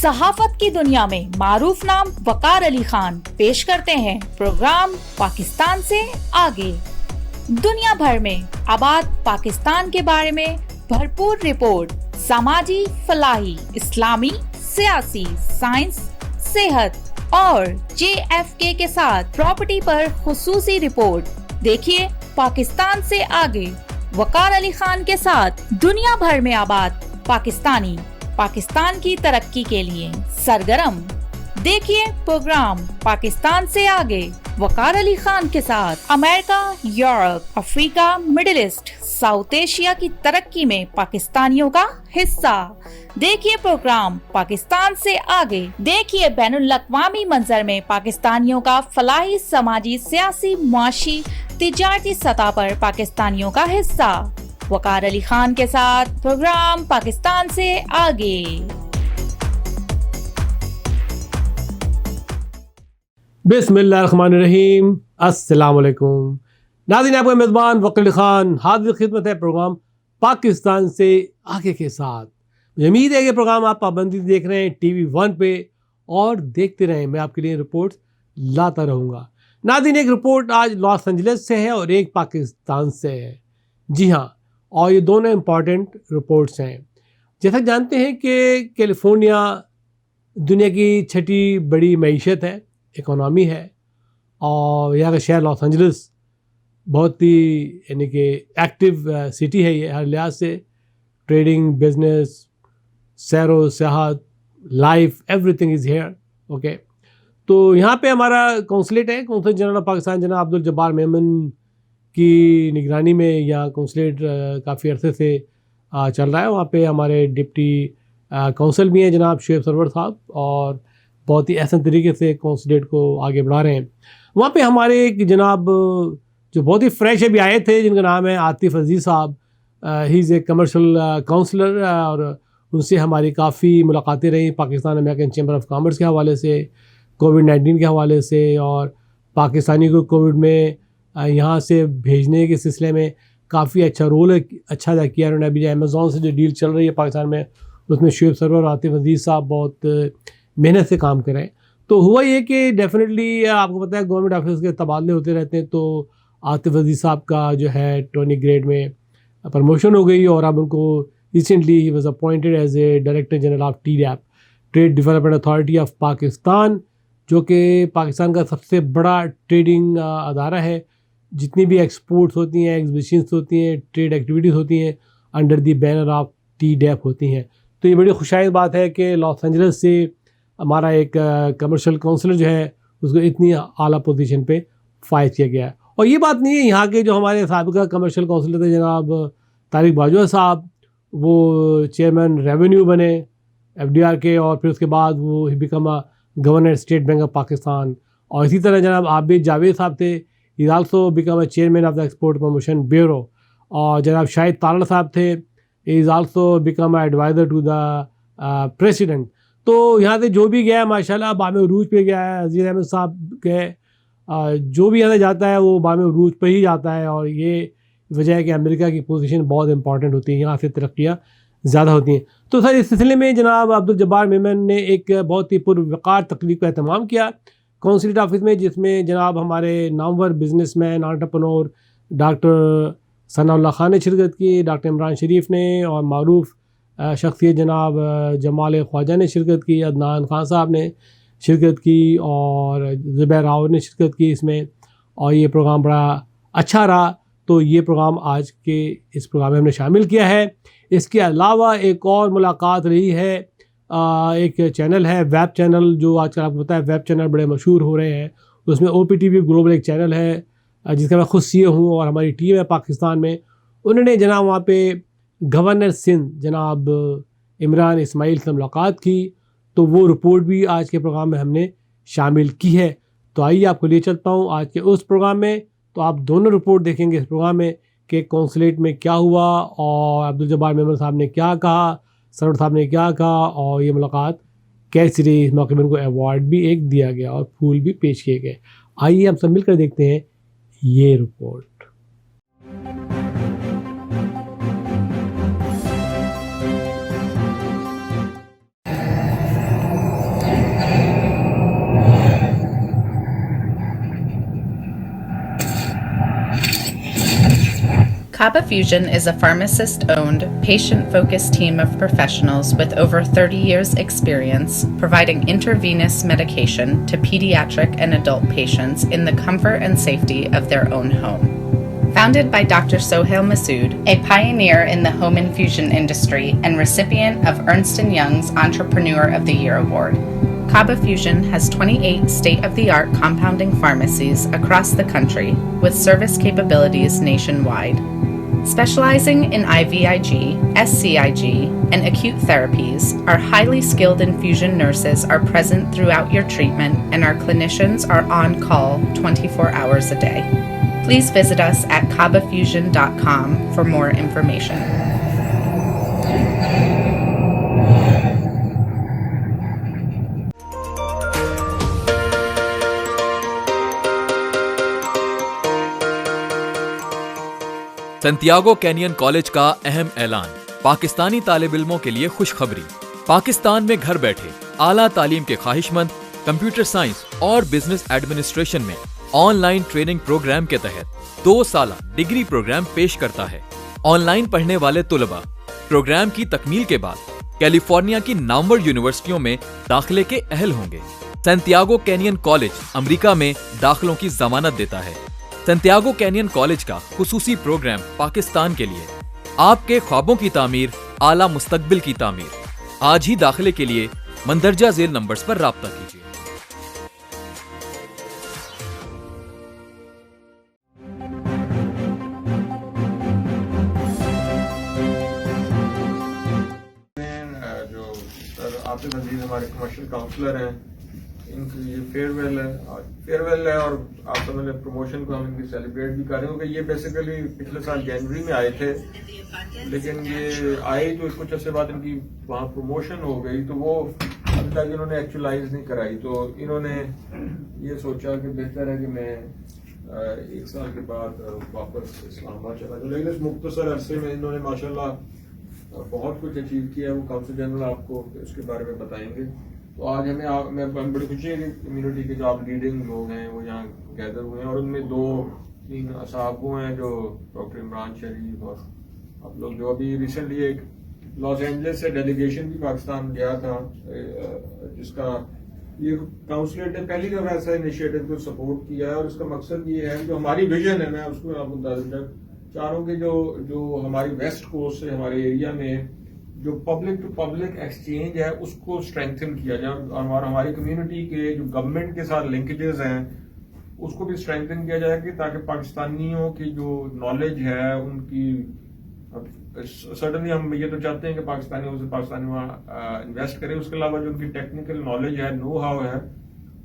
صحافت کی دنیا میں معروف نام وقار علی خان پیش کرتے ہیں پروگرام پاکستان سے آگے۔ دنیا بھر میں آباد پاکستان کے بارے میں بھرپور رپورٹ، سماجی، فلاحی، اسلامی، سیاسی، سائنس، صحت اور JFK کے ساتھ پراپرٹی پر خصوصی رپورٹ۔ دیکھیے پاکستان سے آگے وقار علی خان کے ساتھ دنیا بھر میں آباد پاکستانی پاکستان کی ترقی کے لیے سرگرم۔ دیکھیے پروگرام پاکستان سے آگے وقار علی خان کے ساتھ امریکہ، یورپ، افریقہ، مڈل ایسٹ، ساؤتھ ایشیا کی ترقی میں پاکستانیوں کا حصہ۔ دیکھیے پروگرام پاکستان سے آگے۔ دیکھیے بین الاقوامی منظر میں پاکستانیوں کا فلاحی، سماجی، سیاسی، معاشی، تجارتی سطح پر پاکستانیوں کا حصہ۔ وقار علی خان کے ساتھ پروگرام پاکستان سے آگے۔ بسم اللہ الرحمن الرحیم۔ السلام علیکم ناظرین، آپ کا میزبان وقار علی خان حاضر خدمت ہے پروگرام پاکستان سے آگے کے ساتھ۔ مجھے امید ہے کہ پروگرام آپ پابندی سے دیکھ رہے ہیں TV 1 پہ، اور دیکھتے رہیں، میں آپ کے لیے رپورٹس لاتا رہوں گا۔ ناظرین، ایک رپورٹ آج لاس اینجلس سے ہے اور ایک پاکستان سے ہے۔ جی ہاں، اور یہ دونوں امپورٹنٹ رپورٹس ہیں۔ جیسا جانتے ہیں کہ کیلیفورنیا دنیا کی 6ٹھی بڑی معیشت ہے، اکانومی ہے، اور یہاں کا شہر لاس اینجلس بہت ہی یعنی کہ ایکٹیو سٹی ہے یہ ہر لحاظ سے، ٹریڈنگ، بزنس، سیر و سیاحت، life, every thing is here. Okay, تو یہاں پہ ہمارا کونسلیٹ ہے، کونسل جنرل آف پاکستان جناب عبدالجبار میمن کی نگرانی میں یہاں کونسلیٹ کافی عرصے سے چل رہا ہے۔ وہاں پہ ہمارے ڈپٹی کونسل بھی ہیں جناب شعیب سرور صاحب، اور بہت ہی احسن طریقے سے کونسلیٹ کو آگے بڑھا رہے ہیں۔ وہاں پہ ہمارے ایک جناب جو بہت ہی فریش ابھی آئے تھے، جن کا نام ہے عاطف عزیز صاحب، ہی از اے کمرشل کونسلر، اور ان سے ہماری کافی ملاقاتیں رہیں Pakistan American chamber of commerce کے حوالے سے، کووڈ-19 کے حوالے سے، اور پاکستانی کو کووڈ میں یہاں سے بھیجنے کے سلسلے میں کافی اچھا رول اچھا ادا کیا انہوں نے۔ ابھی جو امیزون سے جو ڈیل چل رہی ہے پاکستان میں، اس میں شعیب سرور اور عاطف عزیز صاحب بہت محنت سے کام کریں۔ تو ہوا یہ کہ ڈیفینیٹلی آپ کو پتہ ہے گورنمنٹ آفس کے تبادلے ہوتے رہتے ہیں، تو عاطف عزیز صاحب کا جو ہے 20 گریڈ میں پروموشن ہو گئی، اور اب ان کو ریسنٹلی ہی was appointed as a director general of TDAP، trade development authority of Pakistan, جو کہ پاکستان کا سب سے بڑا ٹریڈنگ ادارہ ہے۔ جتنی بھی ایکسپورٹس ہوتی ہیں، ایگزیبیشنس ہوتی ہیں، ٹریڈ ایکٹیویٹیز ہوتی ہیں، under the banner of TDAP ہوتی ہیں۔ تو یہ بڑی خوشائن بات ہے کہ لاس اینجلس سے ہمارا ایک کمرشل کونسلر جو ہے اس کو اتنی اعلیٰ پوزیشن پہ فائز کیا گیا ہے۔ اور یہ بات نہیں ہے، یہاں کے جو ہمارے سابقہ کمرشل کونسلر تھے جناب طارق باجوہ صاحب، وہ چیئرمین ریونیو بنے FDR کے، اور پھر اس کے بعد وہ become governor state bank of Pakistan. اور اسی طرح جناب عابد جاوید صاحب تھے، he also become a chairman of the Export Promotion Bureau۔ اور جناب شاہد تالڑ صاحب تھے، he is also become a advisor to the president۔ تو یہاں سے جو بھی گیا ہے ماشاءاللہ بام عروج پہ گیا ہے۔ عزیز احمد صاحب گئے، جو بھی یہاں سے جاتا ہے وہ بام عروج پہ ہی جاتا ہے، اور یہ وجہ ہے کہ امریکہ کی پوزیشن بہت امپورٹنٹ ہوتی ہے، یہاں سے ترقیاں زیادہ ہوتی ہیں۔ تو سر اس سلسلے میں جناب عبدالجبار میمن نے ایک بہت ہی پروقار تقریب کا اہتمام کیا کونسلیٹ آفس میں، جس میں جناب ہمارے نامور بزنس مین، انٹرپرنور ڈاکٹر ثناء اللہ خان نے شرکت کی، ڈاکٹر عمران شریف نے، اور معروف شخصیت جناب جمال خواجہ نے شرکت کی، عدنان خان صاحب نے شرکت کی، اور زبیر راؤ نے شرکت کی اس میں، اور یہ پروگرام بڑا اچھا رہا۔ تو یہ پروگرام آج کے اس پروگرام میں ہم نے شامل کیا ہے۔ اس کے علاوہ ایک اور ملاقات رہی ہے، ایک چینل ہے ویب چینل، جو آج کل آپ کو پتہ ہے ویب چینل بڑے مشہور ہو رہے ہیں۔ اس میں OPTV گلوبل ایک چینل ہے جس کا میں خود CEO ہوں، اور ہماری ٹیم ہے پاکستان میں۔ انہوں نے جناب وہاں پہ گورنر سندھ جناب عمران اسماعیل سے ملاقات کی، تو وہ رپورٹ بھی آج کے پروگرام میں ہم نے شامل کی ہے۔ تو آئیے آپ کو لے چلتا ہوں آج کے اس پروگرام میں۔ تو آپ دونوں رپورٹ دیکھیں گے اس پروگرام میں کہ کونسلیٹ میں کیا ہوا، اور عبدالجبار میمن صاحب نے کیا کہا، سرور صاحب نے کیا کہا، اور یہ ملاقات کیسی رہی۔ اس موقع پر ان کو ایوارڈ بھی ایک دیا گیا اور پھول بھی پیش کیے گئے۔ آئیے ہم سب مل کر دیکھتے ہیں یہ report. Kaba Fusion is a pharmacist-owned, patient-focused team of professionals with over 30 years' experience providing intravenous medication to pediatric and adult patients in the comfort and safety of their own home. Founded by Dr. Sohail Masood, a pioneer in the home infusion industry and recipient of Ernst & Young's Entrepreneur of the Year Award, Kaba Fusion has 28 state-of-the-art compounding pharmacies across the country with service capabilities nationwide. Specializing in IVIG, SCIG, and acute therapies, our highly skilled infusion nurses are present throughout your treatment and our clinicians are on call 24 hours a day. Please visit us at kabafusion.com for more information. سنتیاگو canyon college کا اہم اعلان، پاکستانی طالب علموں کے لیے خوشخبری۔ پاکستان میں گھر بیٹھے اعلیٰ تعلیم کے خواہش مند کمپیوٹر سائنس اور بزنس ایڈمنسٹریشن میں آن لائن ٹریننگ پروگرام کے تحت 2 سالہ ڈگری پروگرام پیش کرتا ہے۔ آن لائن پڑھنے والے طلباء پروگرام کی تکمیل کے بعد کیلیفورنیا کی نامور یونیورسٹیوں میں داخلے کے اہل ہوں گے۔ سنتیاگو کینین کالج امریکہ میں داخلوں کی ضمانت دیتا ہے۔ سنتیاگو کینین کالج کا خصوصی پروگرام پاکستان کے لیے، آپ کے خوابوں کی تعمیر، اعلیٰ مستقبل کی تعمیر۔ آج ہی داخلے کے لیے مندرجہ ذیل نمبرز پر رابطہ کیجیے۔ جو سر عاطف عزیز ہمارے کمرشل کاؤنسلر ہیں، ان کی یہ فیئر ویل ہے اور آپ سمجھ لیں پروموشن کو ہم ان کی سیلیبریٹ بھی کر رہے ہیں، کیونکہ یہ بیسیکلی پچھلے سال جنوری میں آئے تھے، لیکن یہ آئے تو کچھ عرصے بعد ان کی وہاں پروموشن ہو گئی تو وہ ابھی تک انہوں نے ایکچولائز نہیں کرائی، تو انہوں نے یہ سوچا کہ بہتر ہے کہ میں 1 سال کے بعد واپس اسلام آباد چلا جاؤں۔ لیکن اس مختصر عرصے میں انہوں نے ماشاءاللہ بہت کچھ اچیو کیا ہے۔ وہ کاؤنسل جنرل آپ کو اس کے بارے میں بتائیں گے۔ تو آج ہمیں بڑی خوشی ہے کہ کمیونٹی کے جو آپ لیڈنگ لوگ ہیں وہ یہاں گیدر ہوئے ہیں، اور ان میں 2-3 اصحاب ہیں جو ڈاکٹر عمران شریف اور آپ لوگ جو ابھی ریسنٹلی ایک لاس اینجلس سے ڈیلیگیشن بھی پاکستان گیا تھا، جس کا یہ کاؤنسلیٹ نے پہلی دفعہ ایسا انیشیٹو کو سپورٹ کیا ہے، اور اس کا مقصد یہ ہے جو ہماری ویژن ہے، میں اس کو آپ کو چاہ رہا ہوں کہ جو ہماری ویسٹ کوسٹ سے ہمارے ایریا میں جو پبلک ٹو پبلک ایکسچینج ہے اس کو اسٹرینتھن کیا جائے، اور ہماری کمیونٹی کے جو گورنمنٹ کے ساتھ لنکیجز ہیں اس کو بھی اسٹرینتھن کیا جائے، کہ تاکہ پاکستانیوں کی جو نالج ہے ان کی سڈنلی ہم یہ تو چاہتے ہیں کہ پاکستانی وہاں انویسٹ کریں، اس کے علاوہ جو ان کی ٹیکنیکل نالج ہے، نو ہاؤ ہے،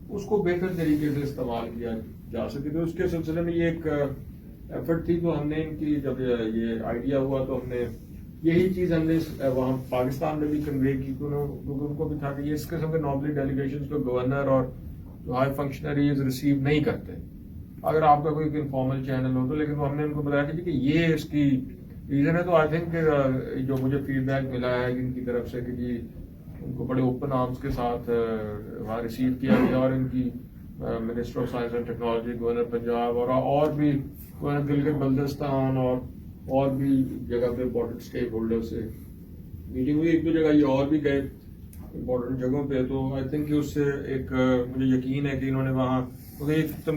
اس کو بہتر طریقے سے استعمال کیا جا سکے۔ تو اس کے سلسلے میں یہ ایک ایفرٹ تھی، تو ہم نے ان کی جب یہ آئیڈیا ہوا تو ہم نے یہی چیز ہم نے وہاں پاکستان میں بھی کنوے کی، کیونکہ ان کو بھی تھا کہ یہ اس قسم کے نارملی ڈیلیگیشن کو گورنر اور جو ہائی فنکشنریز ریسیو نہیں کرتے، اگر آپ کا کوئی انفارمل چینل ہو تو، لیکن ہم نے ان کو بتایا کہ یہ اس کی ریزن ہے۔ تو آئی تھنک جو مجھے فیڈ بیک ملا ہے ان کی طرف سے کہ جی ان کو بڑے اوپن آرمز کے ساتھ وہاں ریسیو کیا گیا، اور ان کی minister of science and technology, governor Punjab اور بھی گورنر گلگت بلتستان اور بھی جگہ پہ امپورٹنٹ اسٹیک ہولڈر سے میٹنگ ہوئی، 1-2 جگہ یہ اور بھی گئے امپورٹنٹ جگہوں پہ۔ تو آئی تھنک کہ اس سے ایک مجھے یقین ہے کہ انہوں نے وہاں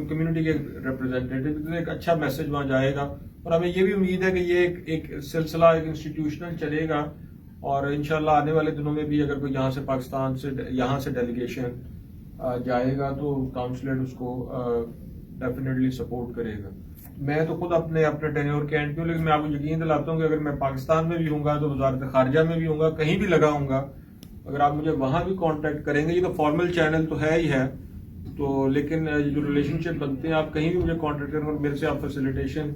کمیونٹی کے ریپرزینٹیو ایک اچھا میسج وہاں جائے گا، اور ہمیں یہ بھی امید ہے کہ یہ ایک سلسلہ ایک انسٹیٹیوشنل چلے گا، اور انشاءاللہ آنے والے دنوں میں بھی اگر کوئی یہاں سے پاکستان سے یہاں سے ڈیلیگیشن جائے گا تو کاؤنسلیٹ اس کو ڈیفینیٹلی سپورٹ کرے گا۔ میں تو خود اپنے ٹینیور کے اینڈ پہ ہوں، لیکن میں آپ کو یقین دلاتا ہوں کہ اگر میں پاکستان میں بھی ہوں گا تو وزارت خارجہ میں بھی ہوں گا، کہیں بھی لگا ہوں گا، اگر آپ مجھے وہاں بھی کانٹیکٹ کریں گے، یہ تو فارمل چینل تو ہے ہی ہے، تو لیکن جو ریلیشن شپ بنتے ہیں آپ کہیں بھی مجھے کانٹیکٹ کریں گے، میرے سے آپ فیسیلیٹیشن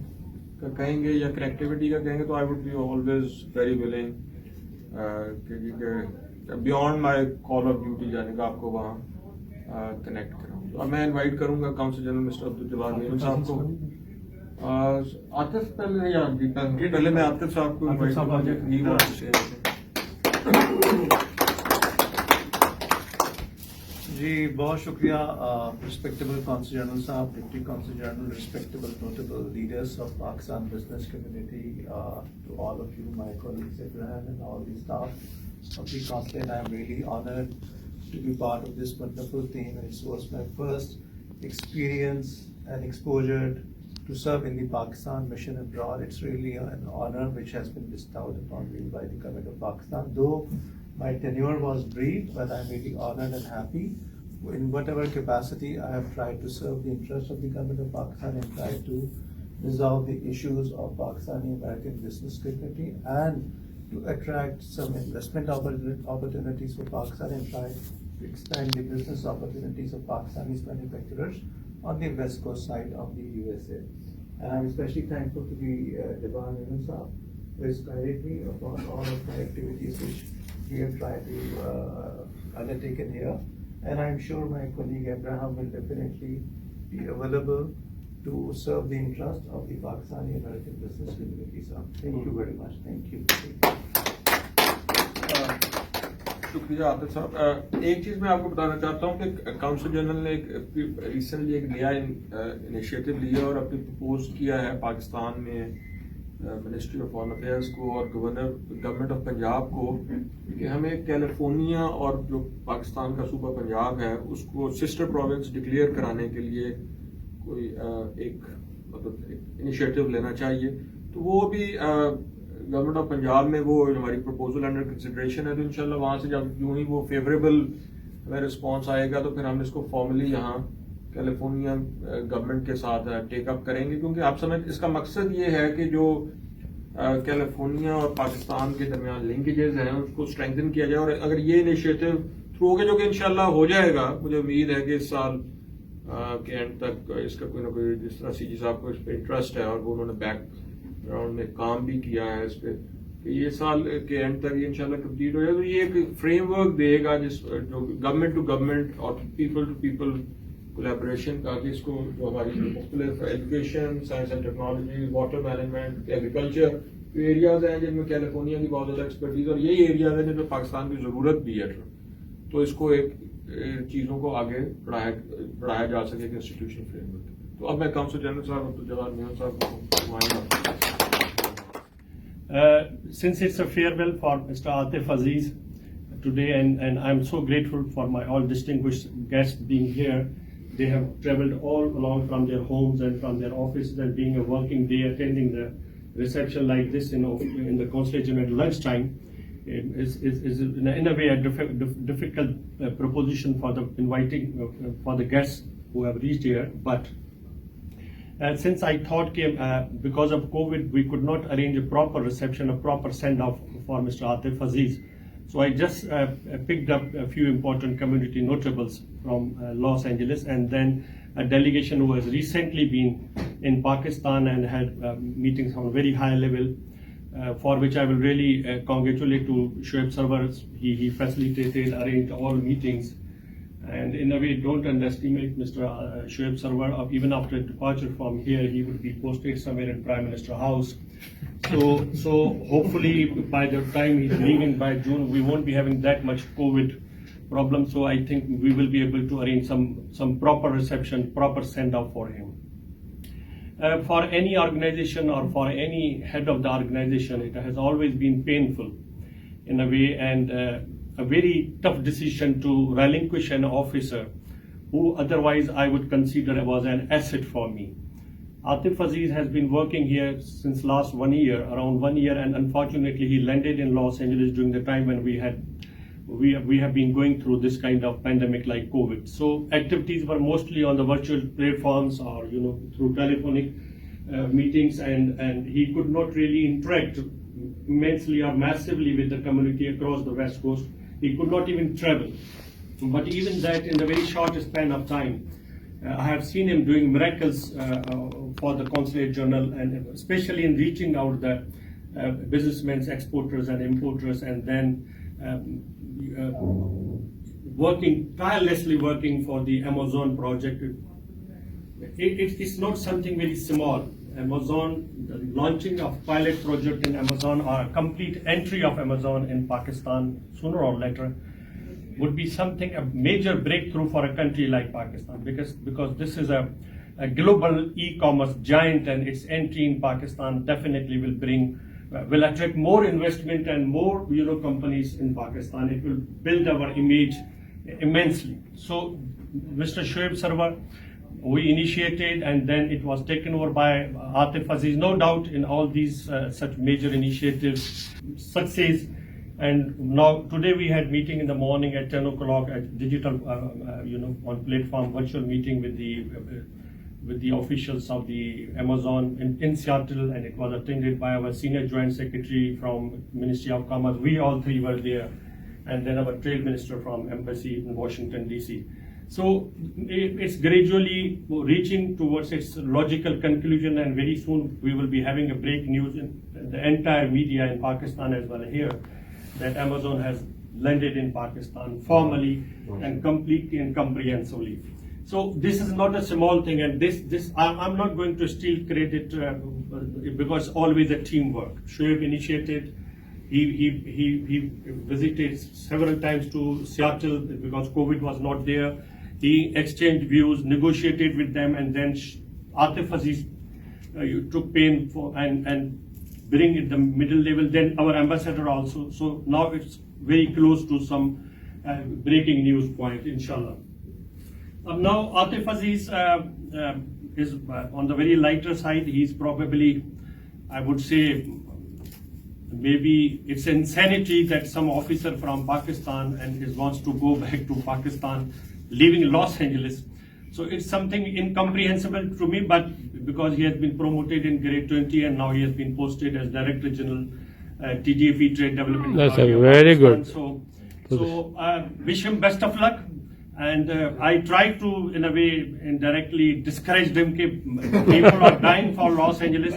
کا کہیں گے یا کنیکٹیوٹی کا کہیں گے، تو I would be always very willing کہ beyond my call of duty جانے کا آپ کو وہاں کنیکٹ کراؤں۔ تو میں انوائٹ کروں گا council general mister Abdul Jawad Memon صاحب کو، عاطف پہلے یا پہلے میں عاطف صاحب کو انوائٹ کروں گا۔ جی بہت شکریہ رسپیکٹیبل کونسل جنرل صاحب, deputy consul general, respectable notable leaders of Pakistan business community, to all of you my colleagues Abraham and all the staff of the consulate. I am really honored to be part of this wonderful team. It was my first experience and exposure to serve in the Pakistan mission abroad. It's really an honor which has been bestowed upon me by the government of Pakistan. Though my tenure was brief, but I'm really honored and happy. In whatever capacity, I have tried to serve the interests of the government of Pakistan and tried to resolve the issues of Pakistani American business community and to attract some investment opportunities for Pakistan and try to expand the business opportunities of Pakistani manufacturers on the west coast side of the USA. And I'm especially thankful to the Dewan Yunus who has guided me upon all of the activities which we have tried to undertake in here. And I'm sure my colleague Abraham will definitely be available to serve the interest of the Pakistani American business community. So thank you very much. Thank you. شکریہ عاطف صاحب. ایک چیز میں آپ کو بتانا چاہتا ہوں کہ کونسل جنرل نے ریسنٹلی ایک نیا انیشیٹو لیا اور اپنی پرپوز کیا ہے پاکستان میں منسٹری آف فارن افیئرس کو اور گورنمنٹ آف پنجاب کو کہ ہمیں کیلیفورنیا اور جو پاکستان کا صوبہ پنجاب ہے اس کو سسٹر پروونس ڈکلیئر کرانے کے لیے کوئی ایک انیشیٹو لینا چاہیے. تو وہ بھی گورنمنٹ آف پنجاب میں وہ ہماری پرپوزل انڈر کنسیڈریشن ہے. تو انشاءاللہ وہاں سے جب یوں ہی وہ فیوریبل ہمیں رسپانس آئے گا تو پھر ہم اس کو فارملی یہاں کیلیفورنیا گورنمنٹ کے ساتھ ٹیک اپ کریں گے, کیونکہ آپ سمجھ اس کا مقصد یہ ہے کہ جو کیلیفورنیا اور پاکستان کے درمیان لنکیجز ہیں اس کو اسٹرینگتھن کیا جائے. اور اگر یہ انیشیٹو تھرو ہوگا جو کہ انشاءاللہ ہو جائے گا, مجھے امید ہے کہ اس سال کے اینڈ تک اس کا کوئی نہ کوئی, جس طرح سی جی صاحب کو اس پہ انٹرسٹ ہے اور وہ انہوں نے بیک گراؤنڈ میں کام بھی کیا ہے اس پہ, کہ یہ سال کے اینڈ تک یہ انشاءاللہ کمپلیٹ ہو جائے. تو یہ ایک فریم ورک دے گا جس جو گورنمنٹ ٹو گورنمنٹ اور پیپل ٹو پیپل کولیبریشن کا, کہ اس کو جو ہماری مختلف education, science and technology, water management, agriculture areas ہیں جن میں کیلیفورنیا کی بہت زیادہ ایکسپرٹیز, اور یہی ایریاز ہیں جن میں پاکستان کی ضرورت بھی ہے. تو اس کو ایک چیزوں کو آگے بڑھایا جا سکے کہ انسٹیٹیوشن فریم ورک. تو اب میں کونسل جنرل صاحب عبدالجواد میون صاحب کو since it's a farewell for Mr. Atif Aziz today, and I'm so grateful for my all distinguished guests being here. They have traveled all along from their homes and from their offices, and being a working day attending the reception like this in the consulate at lunchtime is in a way a difficult proposition for the inviting for the guests who have reached here. But since I thought because of COVID we could not arrange a proper reception, a proper send-off for Mr. Atif Aziz, so I just picked up a few important community notables from Los Angeles, and then a delegation who has recently been in Pakistan and had meetings on a very high level, for which I will really congratulate to Shoaib Sarwar. He facilitated, arranged all meetings. And in a way, don't underestimate Mr. Shoaib Sarwar. Even after departure from here, he will be posted somewhere in Prime Minister House. So hopefully by the time he's leaving by June, we won't be having that much COVID problem. So I think we will be able to arrange some proper reception, proper send-off for him. For any organization or for any head of the organization, it has always been painful in a way, and a very tough decision to relinquish an officer who otherwise I would consider was an asset for me. Atif Aziz has been working here since last 1 year, around 1 year, and unfortunately he landed in Los Angeles during the time when we have been going through this kind of pandemic like COVID. So activities were mostly on the virtual platforms or through telephonic meetings, and he could not really interact immensely or massively with the community across the West Coast. He could not even travel. But even that, in the very short span of time, I have seen him doing miracles for the Consulate General, and especially in reaching out the businessmen, exporters and importers, and then tirelessly working for the Amazon project. It's not something very small. Amazon, the launching of pilot project in Amazon, or a complete entry of Amazon in Pakistan sooner or later, would be something, a major breakthrough for a country like Pakistan, because this is a global e-commerce giant, and its entry in Pakistan definitely will attract more investment and more companies in Pakistan. It will build our image immensely. So Mr. Shoaib Sarwar, we initiated, and then it was taken over by Atif Aziz. No doubt in all these such major initiatives, success. And now today we had meeting in the morning at 10 o'clock at digital, on platform virtual meeting with the officials of the Amazon in Seattle, and it was attended by our senior joint secretary from Ministry of Commerce. We all three were there, and then our trade minister from embassy in Washington DC. So it's gradually reaching towards its logical conclusion, and very soon we will be having a break news in the entire media in Pakistan as well here, that Amazon has landed in Pakistan formally and completely and comprehensively. So this is not a small thing, and this I'm not going to steal credit because always a teamwork. Shoaib initiated. He visited several times to Seattle because COVID was not there. He exchanged views, negotiated with them, and then Atif Aziz took pain for and bring it the middle level. Then our ambassador also. So now it's very close to some breaking news point, inshallah. Now Atif Aziz is on the very lighter side. He's probably, I would say, maybe it's insanity that some officer from Pakistan and wants to go back to Pakistan, leaving Los Angeles. So it's something incomprehensible to me, but because he has been promoted in grade 20 and now he has been posted as Director General TDFE Trade Development. That's a very good. So wish him best of luck. And I try to, in a way, indirectly discourage them. People are dying for Los Angeles.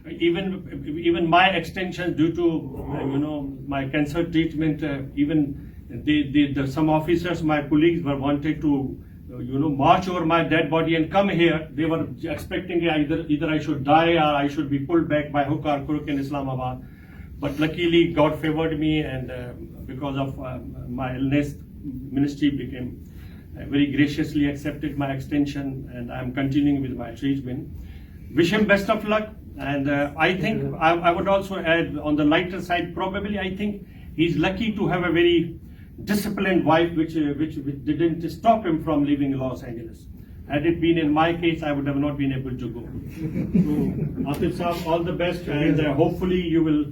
Even my extension due to my cancer treatment, even some officers, my colleagues, were wanted to march over my dead body and come here. They were expecting either I should die or I should be pulled back by hook or crook in Islamabad. But luckily God favored me, and because of my illness, ministry became very graciously accepted my extension, and I am continuing with my treatment. Wish him best of luck. And I think I would also add on the lighter side, probably I think he's lucky to have a very disciplined wife which didn't stop him from leaving Los Angeles. Had it been in my case, I would have not been able to go. So Atif Saab, all the best, and hopefully you will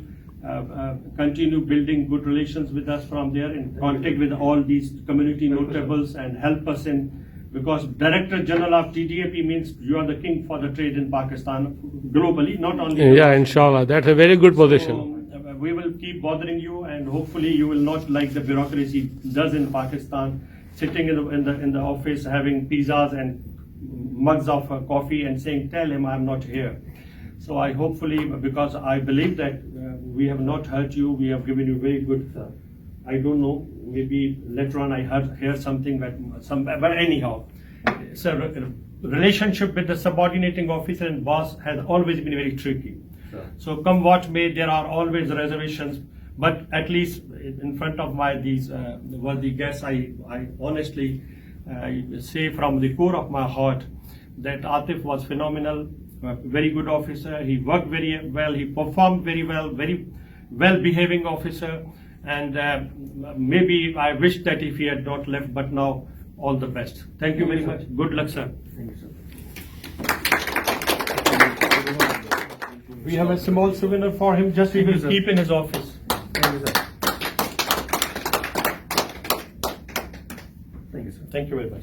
continue building good relations with us from there, in contact with all these community notables, and help us in, because Director General of TDAP means you are the king for the trade in Pakistan globally, not only. Yeah, inshallah. That's a very good position. So, we will keep bothering you, and hopefully you will not, like the bureaucracy does in Pakistan, sitting in the office having pizzas and mugs of coffee and saying, tell him I'm not here. So I hopefully, because I believe that we have not hurt you, we have given you very good, I don't know, maybe later on I hear something, but anyhow, so relationship with the subordinating officer and boss has always been very tricky. Sure. So come what may, there are always reservations, but at least in front of these worthy guests, I honestly say from the core of my heart that Atif was phenomenal, very good officer. He worked very well, he performed very well, very well behaving officer, and maybe I wish that if he had not left, but now all the best. Thank you very much. Good luck, sir. Thank you, sir. We have a small souvenir for him, just we will keep in his office. Thank you, sir. Thank you, sir. Thank you very much.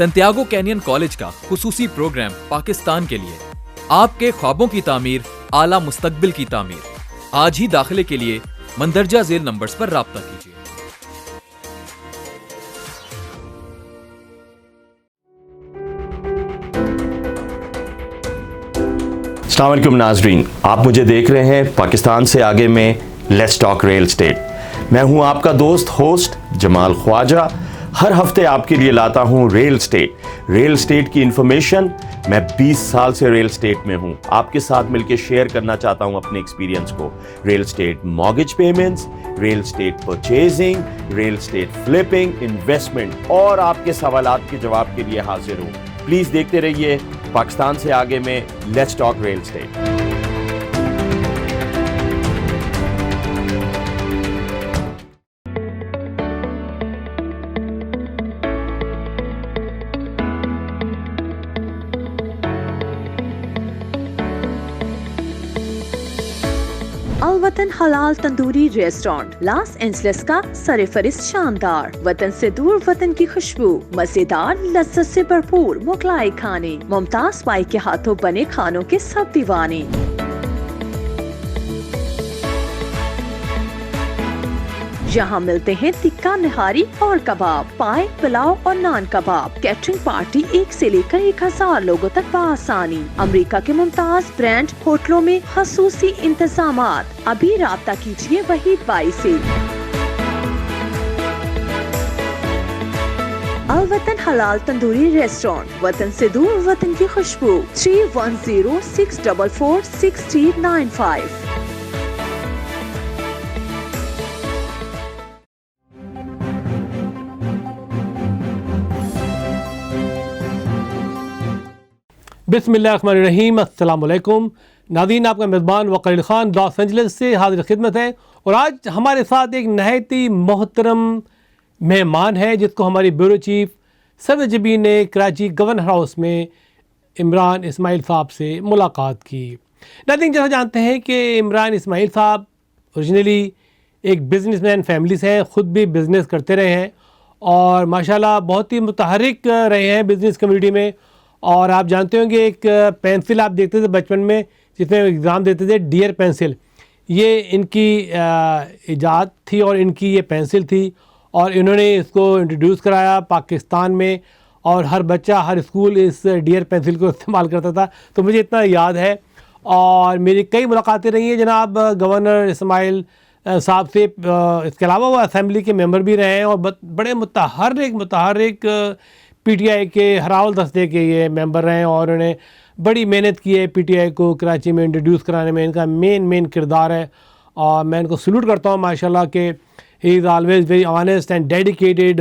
سنتیاگو canyon college کا خصوصی programme Pakistan کے لیے، آپ کے خوابوں کی تعمیر، اعلیٰ مستقبل کی تعمیر۔ آج ہی داخلے کے لیے مندرجہ ذیل نمبرز پر رابطہ کیجیے۔ السلام علیکم ناظرین، آپ مجھے دیکھ رہے ہیں پاکستان سے آگے میں لیٹس ٹاک ریل اسٹیٹ۔ میں ہوں آپ کا دوست ہوسٹ جمال خواجہ۔ ہر ہفتے آپ کے لیے لاتا ہوں ریل اسٹیٹ کی انفارمیشن۔ میں 20 سال سے ریل اسٹیٹ میں ہوں، آپ کے ساتھ مل کے شیئر کرنا چاہتا ہوں اپنے ایکسپیرینس کو۔ Real estate mortgage payments, real estate purchasing, real estate flipping, investment اور آپ کے سوالات کے جواب کے لیے حاضر ہوں۔ پلیز دیکھتے رہیے پاکستان سے آگے میں لیٹس ٹاک ریل اسٹیٹ۔ الوطن حلال تندوری ریسٹورانٹ لاس اینجلس کا سرفہرست شاندار، وطن سے دور وطن کی خوشبو، مزیدار لذت سے بھرپور مغلائی کھانے، ممتاز بائی کے ہاتھوں بنے کھانوں کے سب دیوانے۔ یہاں ملتے ہیں تکہ نہاری اور کباب، پائے، پلاؤ اور نان کباب۔ کیٹرنگ پارٹی 1 سے لے کر 1000 لوگوں تک بآسانی۔ امریکہ کے ممتاز برانڈ ہوٹلوں میں خصوصی انتظامات۔ ابھی رابطہ کیجیے وحید بائی سے۔ الوطن حلال تندوری ریسٹورانٹ، وطن سے دور وطن کی خوشبو، 3106446395۔ بسم اللہ الرحمن الرحیم۔ السلام علیکم ناظرین، آپ کا میزبان وقار علی خان لاس اینجلس سے حاضر خدمت ہے، اور آج ہمارے ساتھ ایک نہایت ہی محترم مہمان ہے جس کو ہماری بیورو چیف سرور جبین نے کراچی گورنر ہاؤس میں عمران اسماعیل صاحب سے ملاقات کی۔ ناظرین، جیسا جانتے ہیں کہ عمران اسماعیل صاحب اوریجنلی ایک بزنس مین فیملی سے ہیں، خود بھی بزنس کرتے رہے ہیں اور ماشاءاللہ بہت ہی متحرک رہے ہیں بزنس کمیونٹی میں۔ اور آپ جانتے ہوں گے ایک پینسل آپ دیکھتے تھے بچپن میں جس میں ایگزام دیتے تھے، ڈیئر پینسل، یہ ان کی ایجاد تھی اور ان کی یہ پینسل تھی، اور انہوں نے اس کو انٹروڈیوس کرایا پاکستان میں، اور ہر بچہ ہر اسکول اس ڈیئر پینسل کو استعمال کرتا تھا۔ تو مجھے اتنا یاد ہے، اور میری کئی ملاقاتیں رہی ہیں جناب گورنر اسماعیل صاحب سے۔ اس کے علاوہ وہ اسمبلی کے ممبر بھی رہے ہیں اور بڑے متحرک پی ٹی آئی کے ہراول دستے کے یہ ممبر رہے ہیں، اور انہوں نے بڑی محنت کی ہے پی ٹی آئی کو کراچی میں انٹروڈیوس کرانے میں۔ ان کا مین کردار ہے، اور میں ان کو سلوٹ کرتا ہوں ماشاءاللہ کہ he is always very honest and dedicated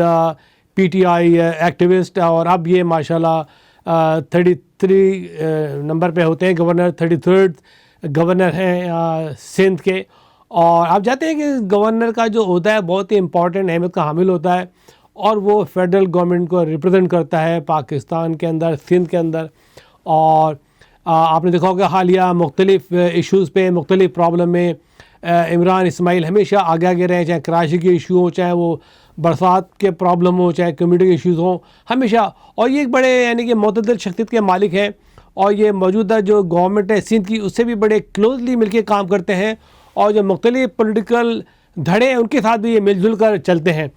P T I activist. اور اب یہ ماشاءاللہ 33 نمبر پہ ہوتے ہیں گورنر، 33rd گورنر ہیں سندھ کے۔ اور آپ جانتے ہیں کہ گورنر کا جو عہدہ ہے بہت ہی امپورٹنٹ اہمیت کا حامل ہوتا ہے، اور وہ فیڈرل گورنمنٹ کو ریپرزینٹ کرتا ہے پاکستان کے اندر، سندھ کے اندر۔ اور آپ نے دیکھا ہوگا حالیہ مختلف ایشوز پہ، مختلف پرابلم میں عمران اسماعیل ہمیشہ آگے رہے، چاہے کراچی کے ایشو ہوں، چاہے وہ برسات کے پرابلم ہوں، چاہے کمیونٹی کے ایشوز ہوں، ہمیشہ۔ اور یہ ایک بڑے یعنی کہ معتدل شخصیت کے مالک ہیں، اور یہ موجودہ جو گورنمنٹ ہے سندھ کی اس سے بھی بڑے کلوزلی مل کے کام کرتے ہیں، اور جو مختلف پولیٹیکل دھڑے ہیں ان کے ساتھ بھی یہ مل جل کر چلتے ہیں۔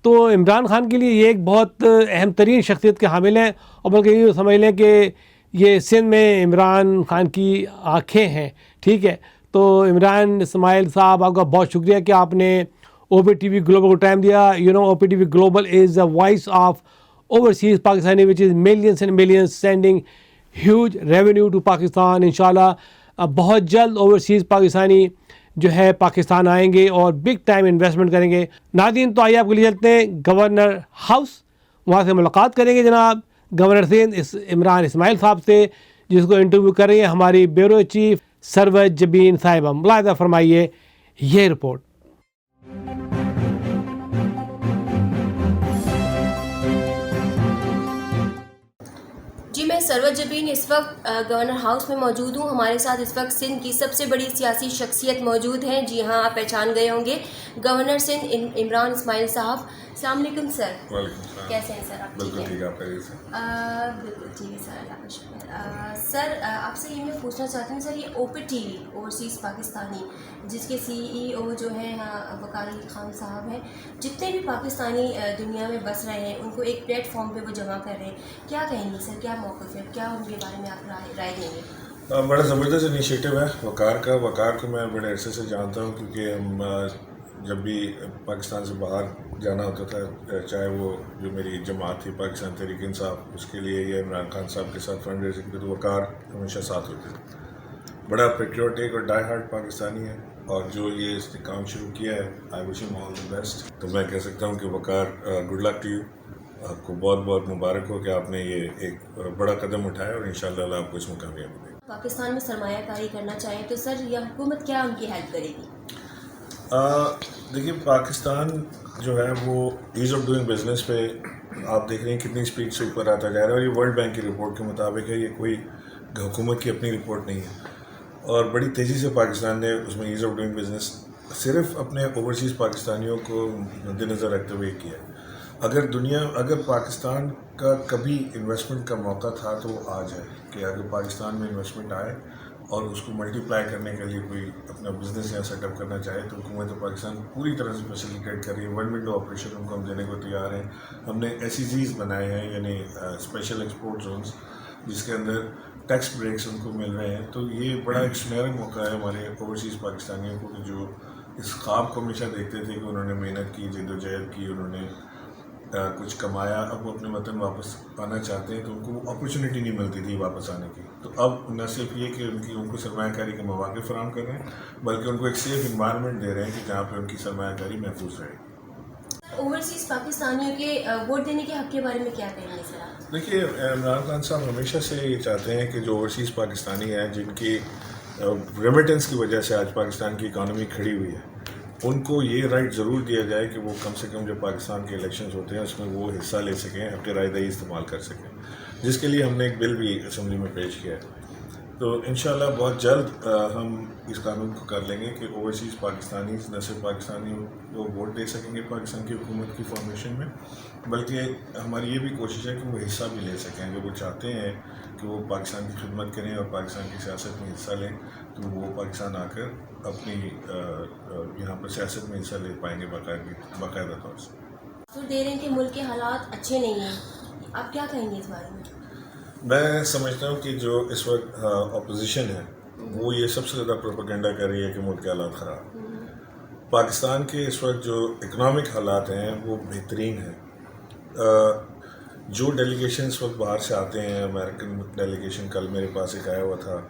تو عمران خان کے لیے یہ ایک بہت اہم ترین شخصیت کے حامل ہیں، اور بلکہ یہ سمجھ لیں کہ یہ سندھ میں عمران خان کی آنکھیں ہیں، ٹھیک ہے۔ تو عمران اسماعیل صاحب، آپ کا بہت شکریہ کہ آپ نے O P T V global کو ٹائم دیا۔ O P T V global is the voice of overseas Pakistani which is millions and millions sending huge revenue to Pakistan. انشاءاللہ بہت جلد اوورسیز پاکستانی جو ہے پاکستان آئیں گے اور بگ ٹائم انویسٹمنٹ کریں گے۔ ناظرین، تو آئیے آپ کو لے چلتے ہیں گورنر ہاؤس، وہاں سے ملاقات کریں گے جناب گورنر سندھ عمران اسماعیل صاحب سے، جس کو انٹرویو کر رہی ہیں ہماری بیورو چیف سرور جبین صاحبہ۔ ملاحظہ فرمائیے یہ رپورٹ۔ جی، میں سروت جبین اس وقت گورنر ہاؤس میں موجود ہوں. ہمارے ساتھ اس وقت سندھ کی سب سے بڑی سیاسی شخصیت موجود ہیں. جی ہاں, آپ پہچان گئے ہوں گے, گورنر سندھ عمران اسماعیل صاحب. السلام علیکم سر. وعلیکم السلام. کیسے ہیں سر آپ؟ بالکل ٹھیک ہے, آپ خیریت سے؟ بالکل ٹھیک ہے سر, اللہ کا شکر. سر آپ سے یہ میں پوچھنا چاہتی ہوں سر, یہ OPT اوورسیز پاکستانی جس کے CEO جو ہیں وقار علی خان صاحب ہیں, جتنے بھی پاکستانی دنیا میں بس رہے ہیں ان کو ایک پلیٹ فارم پہ وہ جمع کر رہے ہیں. کیا کہیں گے سر, کیا موقف ہے, کیا ان کے بارے میں آپ رائے دیں گے؟ بڑا زبردست انیشیٹو ہے وقار کا. وقار کو میں بڑے عرصے سے جانتا ہوں, کیونکہ ہم جب بھی پاکستان سے باہر جانا ہوتا تھا, چاہے وہ جو میری جماعت تھی پاکستان تحریک انصاف, اس کے لیے یا عمران خان صاحب کے ساتھ فنڈ ریزنگ پہ, تو وقار ہمیشہ ساتھ ہوتے تھے. بڑا پیٹریوٹک اور ڈائی ہارٹ پاکستانی ہے, اور جو یہ اس نے کام شروع کیا ہے, آئی وش ہم آل دی بیسٹ. تو میں کہہ سکتا ہوں کہ وقار, گڈ لک ٹو یو. آپ کو بہت بہت مبارک ہو کہ آپ نے یہ ایک بڑا قدم اٹھایا, اور انشاءاللہ اللہ آپ کو اس میں کامیابی دے. پاکستان میں سرمایہ کاری کرنا چاہیں تو سر یہ حکومت کیا ان کی ہیلپ کرے گی؟ دیکھیے, پاکستان جو ہے وہ ایز آف ڈوئنگ بزنس پہ آپ دیکھ رہے ہیں کتنی اسپیڈ سے اوپر آتا جا رہا ہے, اور یہ ورلڈ بینک کی رپورٹ کے مطابق ہے, یہ کوئی حکومت کی اپنی رپورٹ نہیں ہے. اور بڑی تیزی سے پاکستان نے اس میں ایز آف ڈوئنگ بزنس صرف اپنے اوورسیز پاکستانیوں کو مد نظر رکھتے ہوئے کیا ہے. اگر پاکستان کا کبھی انویسٹمنٹ کا موقع تھا تو وہ آج ہے, کہ اگر پاکستان میں انویسٹمنٹ آئے اور اس کو ملٹی پلائی کرنے کے لیے کوئی اپنا بزنس یا سیٹ اپ کرنا چاہے, تو حکومت پاکستان پوری طرح سے فیسیلیٹیٹ کر رہی ہے. ون ونڈو آپریشن ان کو ہم دینے کو تیار ہیں. ہم نے SEZs بنائے ہیں, یعنی اسپیشل ایکسپورٹ زونس, جس کے اندر ٹیکس بریکس ان کو مل رہے ہیں. تو یہ بڑا ایک سنہرا موقع ہے ہمارے اوورسیز پاکستانیوں کو, کہ جو اس خواب کو ہمیشہ دیکھتے تھے کہ انہوں نے محنت کی, جد و جہد کی, انہوں نے کچھ کمایا, اب وہ اپنے وطن واپس آنا چاہتے ہیں, تو ان کو اپرچونیٹی نہیں ملتی تھی واپس آنے کی. تو اب نہ صرف یہ کہ ان کو سرمایہ کاری کے مواقع فراہم کر رہے ہیں, بلکہ ان کو ایک سیف انوائرمنٹ دے رہے ہیں کہ جہاں پہ ان کی سرمایہ کاری محفوظ رہے. اوورسیز پاکستانیوں کے ووٹ دینے کے حق کے بارے میں کیا کہیں گے سر آپ؟ دیکھیے, عمران خان صاحب ہمیشہ سے یہ چاہتے ہیں کہ جو اوورسیز پاکستانی ہیں, جن کی ریمیٹنس کی وجہ سے آج پاکستان کی اکانومی کھڑی ہوئی ہے, ان کو یہ رائٹ ضرور دیا جائے کہ وہ کم سے کم جو پاکستان کے الیکشنز ہوتے ہیں اس میں وہ حصہ لے سکیں, اپنی رائے دہی استعمال کر سکیں, جس کے لیے ہم نے ایک بل بھی اسمبلی میں پیش کیا ہے. تو انشاءاللہ بہت جلد ہم اس قانون کو کر لیں گے کہ اوورسیز پاکستانی نہ صرف پاکستانی وہ ووٹ دے سکیں گے پاکستان کی حکومت کی فارمیشن میں, بلکہ ہماری یہ بھی کوشش ہے کہ وہ حصہ بھی لے سکیں. اگر وہ چاہتے ہیں کہ وہ پاکستان کی خدمت کریں اور پاکستان کی سیاست میں حصہ لیں, تو وہ پاکستان آ کر اپنی یہاں پر سیاست میں حصہ لے پائیں گے باقاعدہ طور سے. تو دے رہے ہیں کہ ملک کے حالات اچھے نہیں ہیں, آپ کیا کہیں گے اس بارے میں؟ میں سمجھتا ہوں کہ جو اس وقت اپوزیشن ہے وہ یہ سب سے زیادہ پروپیگنڈا کر رہی ہے کہ ملک کے حالات خراب. پاکستان کے اس وقت جو اکنامک حالات ہیں وہ بہترین ہیں. جو ڈیلیگیشن اس وقت باہر سے آتے ہیں, امریکن ڈیلیگیشن کل میرے پاس ایک آیا ہوا تھا,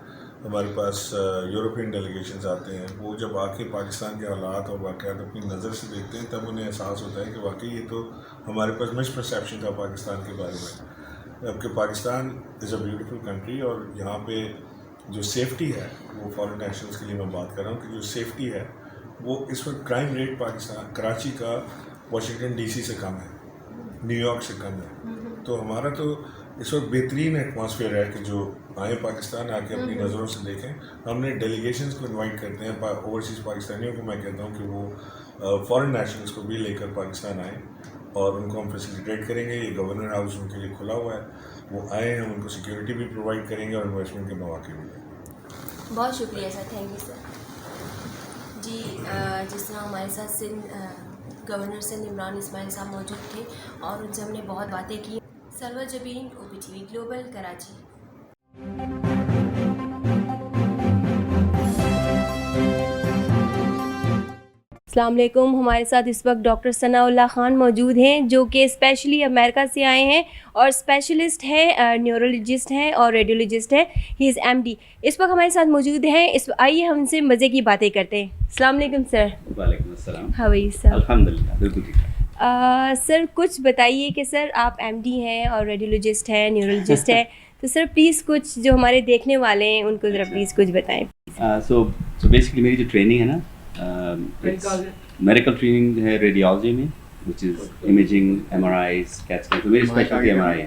ہمارے پاس یورپین ڈیلیگیشنز آتے ہیں, وہ جب آ کے پاکستان کے حالات اور واقعات اپنی نظر سے دیکھتے ہیں تب انہیں احساس ہوتا ہے کہ واقعی یہ تو ہمارے پاس مس پرسیپشن تھا پاکستان کے بارے میں. جبکہ پاکستان از اے بیوٹیفل کنٹری, اور یہاں پہ جو سیفٹی ہے وہ فارن نیشنلز کے لیے میں بات کر رہا ہوں کہ جو سیفٹی ہے وہ اس وقت کرائم ریٹ پاکستان کراچی کا واشنگٹن DC سے کم ہے, نیو یارک سے کم ہے. تو ہمارا تو اس وقت بہترین ایٹماسفیئر ہے کہ جو آئیں پاکستان آ کے اپنی نظروں سے دیکھیں. ہم نے ڈیلیگیشنز کو انوائٹ کرتے ہیں, اوورسیز پاکستانیوں کو میں کہتا ہوں کہ وہ فارن نیشنلز کو بھی لے کر پاکستان آئیں, اور ان کو ہم فیسیلیٹیٹ کریں گے. یہ گورنر ہاؤس ان کے لیے کھلا ہوا ہے, وہ آئیں, ہم ان کو سیکیورٹی بھی پرووائڈ کریں گے اور انویسٹمنٹ کے مواقع بھی دیں گے. بہت شکریہ سر, تھینک یو سر. جی جس طرح ہمارے ساتھ گورنر سندھ عمران اسماعیل صاحب موجود تھے اور ان سے ہم نے بہت باتیں کی. سروت جبین, OPTV گلوبل, کراچی. السلام علیکم. ہمارے ساتھ اس وقت ڈاکٹر ثناء اللہ خان موجود ہیں جو کہ اسپیشلی امریکہ سے آئے ہیں اور اسپیشلسٹ ہیں, نیورولوجسٹ ہیں اور ریڈیولوجسٹ ہیں. ہی از MD. اس وقت ہمارے ساتھ موجود ہیں. آئیے ہم سے مزے کی باتیں کرتے ہیں. السلام علیکم سر. وعلیکم السلام. How are you sir? الحمدللہ بالکل ٹھیک ہے. سر کچھ بتائیے کہ سر آپ MD ہیں اور ریڈیولوجسٹ ہیں, نیورولوجسٹ ہیں, تو سر پلیز کچھ جو ہمارے دیکھنے والے ہیں ان کو ذرا پلیز کچھ بتائیں. سو بیسکلی میری جو ٹریننگ ہے نا, میڈیکل ٹریننگ ہے ریڈیالوجی میں, وچ از امیجنگ, MRIs, CAT scans. تو میری اسپیشلٹی MRI ہے.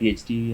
PhD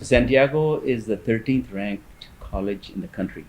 So Santiago is the 13th ranked college in the country,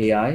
AI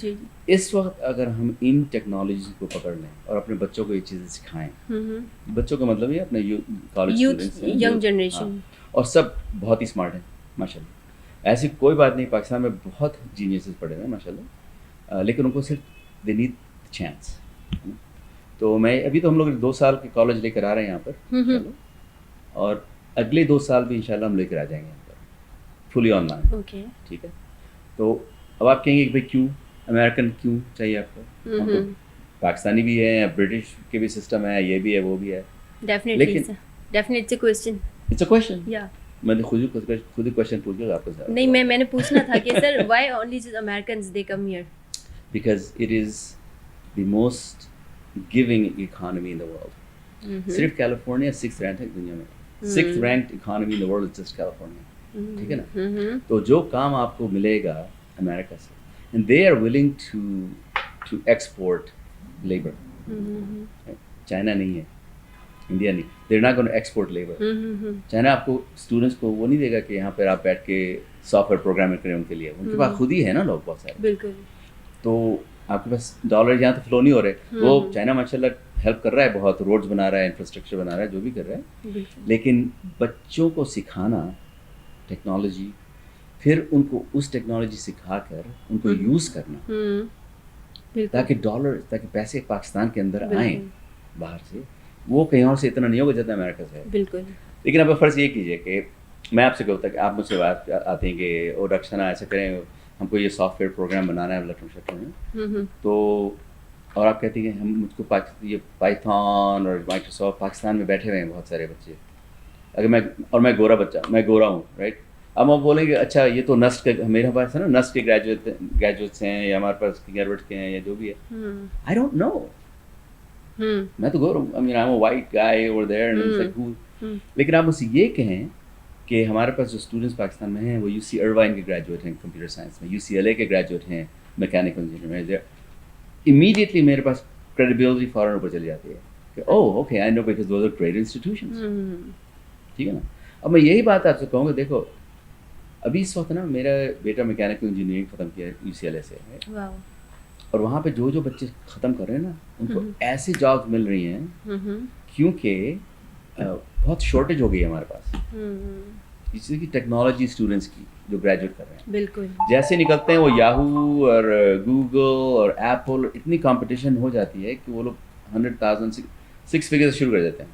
جی اس وقت اگر ہم ان ٹیکنالوجیز کو پکڑ لیں اور اپنے بچوں کو یہ چیزیں سکھائیں, بچوں کا مطلب یہ اپنے کالج اسٹوڈنٹس ہیں, ینگ جنریشن, اور سب بہت ہی اسمارٹ ہیں ماشاء اللہ, ایسی کوئی بات نہیں, پاکستان میں بہت جینیسز پڑھے ہوئے ہیں ماشاء اللہ, لیکن ان کو صرف دے نیڈ چانس. تو میں ابھی تو ہم لوگ 2 سال کے کالج لے کر آ رہے ہیں یہاں پر, اور اگلے 2 سال بھی انشاءاللہ ہم لے کر آ جائیں گے یہاں پر فلی آن لائن. ٹھیک ہے, تو اب آپ کہیں گے کہ بھائی کیوں امریکن کیوں چاہیے آپ کو, پاکستانی بھی ہے, برٹش کے بھی سسٹم ہے, یہ بھی ہے, وہ بھی ہے. میں نے خود ہی کوشچن پوچھ لیا آپ کو. نہیں, میں نے پوچھنا تھا کہ sir why only Americans they come here, because it is the most giving economy in the world. صرف کیلیفورنیا 6th رینک ہے دنیا میں, 6th ranked economy in the world is just California. ٹھیک ہے نا, تو جو کام آپ کو ملے گا امریکہ سے, and they are willing to export labour. China نہیں ہے, انڈیا نہیں, they are not going to export labour. China آپ کو اسٹوڈنٹس کو وہ نہیں دے گا کہ یہاں پر آپ بیٹھ کے سافٹ ویئر پروگرامنگ کریں, ان کے لیے ان کے پاس خود ہی ہے نا لوگ بہت سارے. بالکل, تو آپ کے پاس ڈالر یہاں تو فلو نہیں ہو رہے. وہ چائنا ماشاء اللہ ہیلپ کر رہا ہے بہت, روڈز بنا رہا ہے, انفراسٹرکچر بنا رہا ہے, جو بھی کر رہا ہے, لیکن بچوں کو سکھانا ٹیکنالوجی, پھر ان کو اس ٹیکنالوجی سکھا کر ان کو یوز کرنا, تاکہ ڈالر, تاکہ پیسے پاکستان کے اندر آئیں باہر سے, وہ کہیں اور سے اتنا نہیں ہوگا جتنا امریکہ سے ہے. بالکل. لیکن اب فرض یہ کیجیے کہ میں آپ سے کہتا کہ آپ مجھ سے بات آتے ہیں کہ او ڈاکٹر ثنا ایسا کریں, ہم کو یہ سافٹ ویئر پروگرام بنانا ہے لیپٹاپ شیپٹاپ میں, تو اور آپ کہتے ہیں کہ ہم مجھ کو یہ پائتھون اور مائکروسافٹ پاکستان میں بیٹھے ہوئے ہیں بہت سارے بچے, اگر میں گورا بچہ, میں گورا ہوں رائٹ, اب ہم بولیں گے اچھا یہ تو نسٹ کے, میرے پاس ہے نا نسٹ کے گریجویٹس ہیں, یا ہمارے پاس گریجویٹ کے ہیں, یا جو بھی ہے, آئی ڈونٹ نو, میں تو گورا ہوں, I mean I am a white guy over there, لیکن آپ مجھ سے یہ کہیں کہ ہمارے پاس جو اسٹوڈنٹس پاکستان میں ہیں وہ یو سی اروائن کے گریجویٹ ہیں کمپیوٹر سائنس میں, یو سی ایل اے کے گریجویٹ ہیں میکینیکل انجینئر میں, امیڈیٹلی میرے پاس کریڈیبلٹی فوراً اوپر چلی جاتی ہے کہ oh okay I know because those are great institutions. ٹھیک ہے نا, اب میں یہی بات آپ سے کہوں گا, دیکھو ابھی اس وقت نا میرا بیٹا میکینیکل انجینئرنگ ختم کیا یو سی ایل اے سے, اور وہاں پہ جو بچے ختم کر رہے ہیں نا ان کو ایسی جابس مل رہی ہیں کیونکہ بہت شارٹیج ہو گئی ہے ہمارے پاس اسی کی ٹیکنالوجی اسٹوڈنٹس کی جو گریجویٹ کر رہے ہیں. بالکل, جیسے نکلتے ہیں وہ یاہو اور گوگل اور ایپل, اتنی کمپٹیشن ہو جاتی ہے کہ وہ لوگ 100,000 6 فگر سے شروع کر دیتے ہیں.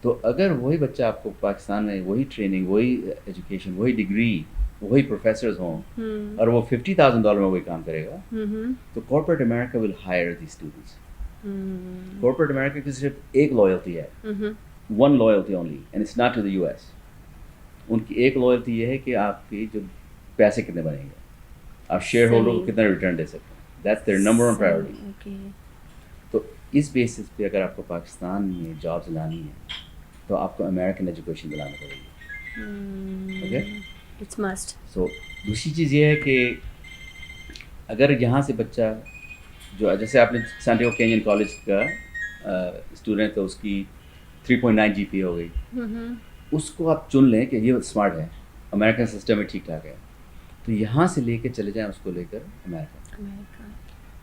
تو اگر وہی بچہ آپ کو پاکستان میں وہی ٹریننگ, وہی ایجوکیشن, وہی ڈگری, وہی پروفیسرز ہوں, اور وہ $50,000 میں وہی کام کرے گا, تو corporate America will hire the students. Corporate America کی صرف ایک لائلٹی ہے, one loyalty only, and it's not to the US. ان کی ایک لائلٹی یہ ہے کہ آپ کے جو پیسے کتنے بنیں گے, آپ شیئر ہولڈر کو کتنا ریٹرن دے سکتے ہیں, دیٹس دیئر نمبر 1 پرائیورٹی. تو اس بیسس پہ اگر آپ کو پاکستان میں جابس لانی ہے تو آپ کو امریکن ایجوکیشن دلانا پڑے گی. Okay, it's must. سو دوسری چیز یہ ہے کہ اگر یہاں سے بچہ جو جیسے آپ نے سینٹیاگو کینین کالج کا اسٹوڈنٹ ہے, اس کی 3.9 GPA ہو گئی, اس کو آپ چن لیں کہ یہ اسمارٹ ہے, امریکن سسٹم میں ٹھیک ٹھاک ہے, تو یہاں سے لے کے چلے جائیں اس کو لے کر امریکہ,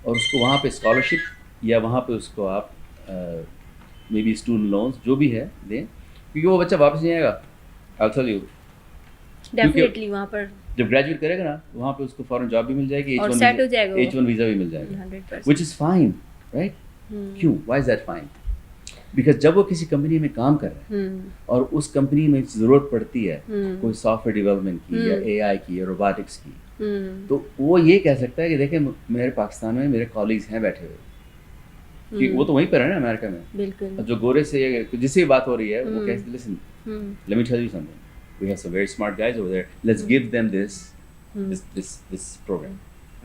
اور اس کو وہاں پہ اسکالرشپ یا وہاں پہ اس کو آپ مے بی اسٹوڈنٹ لونس جو بھی ہے دیں, کیونکہ وہ بچہ واپس نہیں آئے گا. I'll tell you. ڈیفینیٹلی وہاں پر جب گریجویٹ کرے گا نا وہاں پہ اس کو فوراً جاب بھی مل جائے گی, H1 ویزا بھی مل جائے گا, which is fine, right? کیوں, why is that fine? Because جب وہ کسی کمپنی میں کام کر رہے ہیں اور اس کمپنی میں ضرورت پڑتی ہے کوئی سافٹ ویئر ڈیولپمنٹ کی یا AI کی یا روبوٹکس کی, تو وہ یہ کہہ سکتا ہے کہ دیکھیں میرے پاکستان میں میرے کالیگز ہیں بیٹھے ہوئے, کہ وہ تو وہیں پر ہے نا امریکہ میں. بالکل, جو گورے سے جس سے بات ہو رہی ہے وہ کہتے ہیں listen, let me tell you something, we have some very smart guys over there, let's give them this program,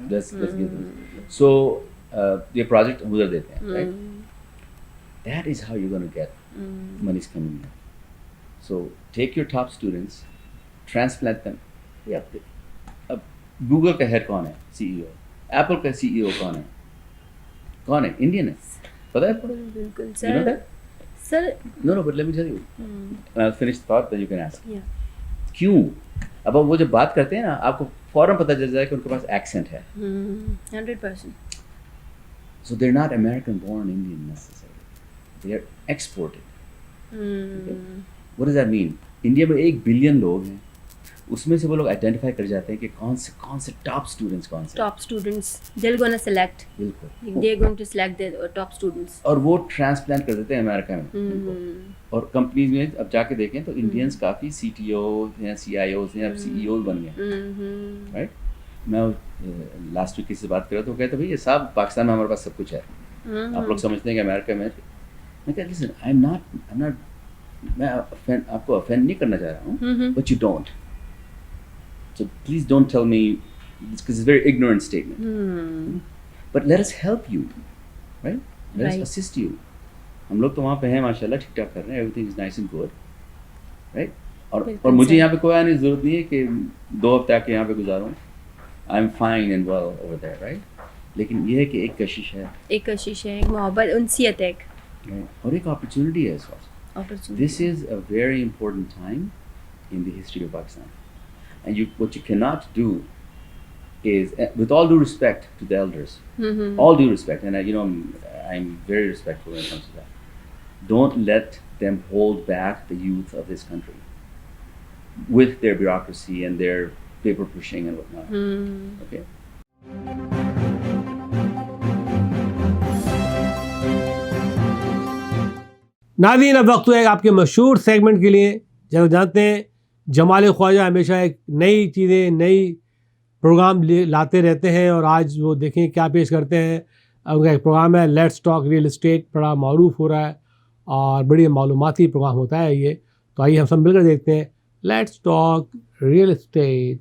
let's give them. So یہ پروجیکٹ ادھر دیتے ہیں, right? That is how you're going to get money's coming in. So take your top students, transplant them. Yeah. اب Google کا head کون ہے, CEO. Apple کا CEO کون ہے, انڈین ہے, پتہ ہے؟ بالکل You know that? Sir. No, but let me tell you. I'll finish the thought, then you can ask. کیوں؟ اب وہ جب بات کرتے ہیں نا, آپ کو فوراً پتہ چل جائے کہ ان کے پاس ایکسنٹ ہے. 100%. So they're not American born Indian necessarily. They are exported. Okay? What does that mean? India میں 1 بلین لوگ ہیں, اس میں سے وہ لوگ آئیڈینٹیفائی کر جاتے ہیں کہ کون سے ٹاپ اسٹوڈنٹس کون سے. Top students they're going to select. بالکل. They're going to select the top students. اور وہ ٹرانسپلانٹ کر دیتے ہیں امریکہ میں. اور کمپنیز میں اب جا کے دیکھیں تو انڈینس کافی سی ٹی او ہیں, سی آئی اوز ہیں, اب سی ای اوز بن گئے. رائٹ. میں لاسٹ ویک کسی سے بات کر رہا تھا, وہ کہتے بھائی یہ صاحب پاکستان میں ہمارے پاس سب کچھ ہے, آپ لوگ سمجھتے ہیں کہ امریکہ میں. میں کہا لسن آئی ایم ناٹ میں آپ کو افینڈ نہیں کرنا چاہ رہا ہوں, but you don't, so please don't tell me because it's a very ignorant statement. But let us help you, right? Let us assist you. ہم لوگ تو وہاں پہ ہیں ماشاء اللہ, ٹھیک ٹھاک کر رہے ہیں, everything is nice and good, right? اور مجھے یہاں پہ کوئی آنے کی ضرورت نہیں ہے کہ 2 ہفتے آ کے یہاں پہ گزاروں. I'm fine and well over there, right? لیکن یہ ہے کہ ایک کشش ہے, ایک کشش ہے, ایک محبت, انسیت ہے, اور ایک اپرچونٹی ہے اس وقت. This is a very important time in the history of Pakistan. And what you cannot do is, with all due respect to the elders, all due respect, and I'm very respectful when it comes to that, don't let them hold back the youth of this country with their bureaucracy and their paper pushing and whatnot. Okay? ناظرین اب وقت ہے آپ کے مشہور segment کے لیے. جب جانتے ہیں جمال خواجہ ہمیشہ ایک نئی چیزیں, نئی پروگرام لاتے رہتے ہیں, اور آج وہ دیکھیں کیا پیش کرتے ہیں. ان کا ایک پروگرام ہے لیٹس ٹاک ریئل اسٹیٹ, بڑا معروف ہو رہا ہے اور بڑی معلوماتی پروگرام ہوتا ہے یہ. تو آئیے ہم سب مل کر دیکھتے ہیں let's talk real estate.